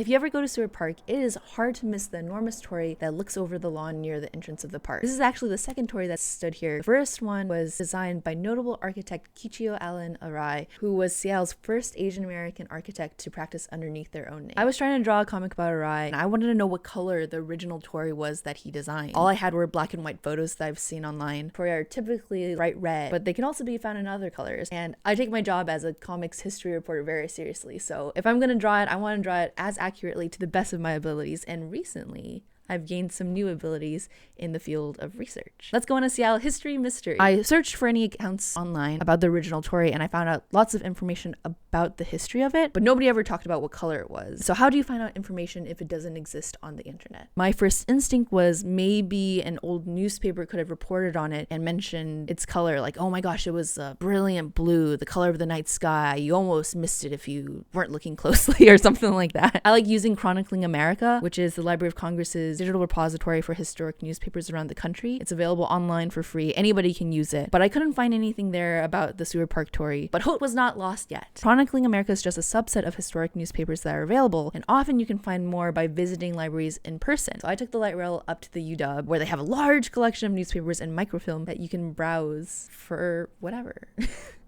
If you ever go to Seward Park, it is hard to miss the enormous torii that looks over the lawn near the entrance of the park. This is actually the second torii that stood here. The first one was designed by notable architect Kichio Allen Arai, who was Seattle's first Asian American architect to practice underneath their own name. I was trying to draw a comic about Arai, and I wanted to know what color the original torii was that he designed. All I had were black and white photos that I've seen online. Torii are typically bright red, but they can also be found in other colors. And I take my job as a comics history reporter very seriously, so if I'm going to draw it, I want to draw it as accurately to the best of my abilities. And recently, I've gained some new abilities in the field of research. Let's go on a Seattle history mystery. I searched for any accounts online about the original torii, and I found out lots of information about the history of it, but nobody ever talked about what color it was. So how do you find out information if it doesn't exist on the internet? My first instinct was maybe an old newspaper could have reported on it and mentioned its color, like, oh my gosh, it was a brilliant blue, the color of the night sky. You almost missed it if you weren't looking closely, or something like that. I like using Chronicling America, which is the Library of Congress's digital repository for historic newspapers around the country. It's available online for free. Anybody can use it. But I couldn't find anything there about the Seward Park torii. But hope was not lost yet. Chronicling America is just a subset of historic newspapers that are available, and often you can find more by visiting libraries in person. So I took the light rail up to the UW, where they have a large collection of newspapers and microfilm that you can browse for whatever.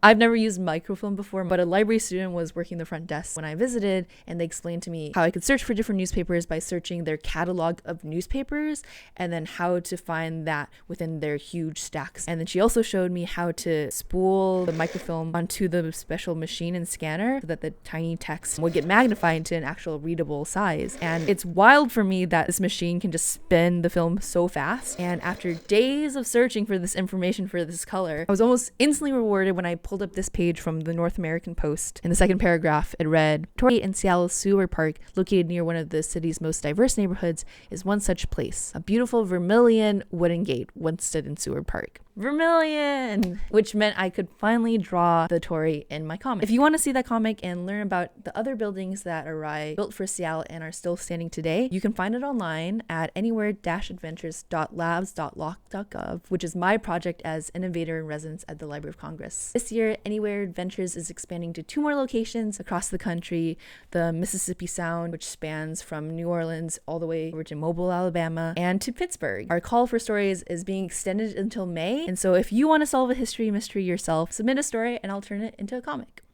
I've never used microfilm before, but a library student was working the front desk when I visited, and they explained to me how I could search for different newspapers by searching their catalog of newspapers, and then how to find that within their huge stacks. And then she also showed me how to spool the microfilm onto the special machine and scanner so that the tiny text would get magnified to an actual readable size. And it's wild for me that this machine can just spin the film so fast. And after days of searching for this information for this color, I was almost instantly rewarded when I pulled up this page from the North American Post. In the second paragraph, it read, "Torii in Seattle's Seward Park, located near one of the city's most diverse neighborhoods, is one such place. A beautiful vermilion wooden gate once stood in Seward Park." Vermilion! Which meant I could finally draw the torii in my comic. If you want to see that comic and learn about the other buildings that Arai built for Seattle and are still standing today, you can find it online at anywhere-adventures.labs.loc.gov, which is my project as innovator in residence at the Library of Congress. This year, Anywhere Adventures is expanding to 2 more locations across the country: the Mississippi Sound, which spans from New Orleans all the way over to Mobile, Alabama, and to Pittsburgh. Our call for stories is being extended until May, and so if you want to solve a history mystery yourself, submit a story and I'll turn it into a comic.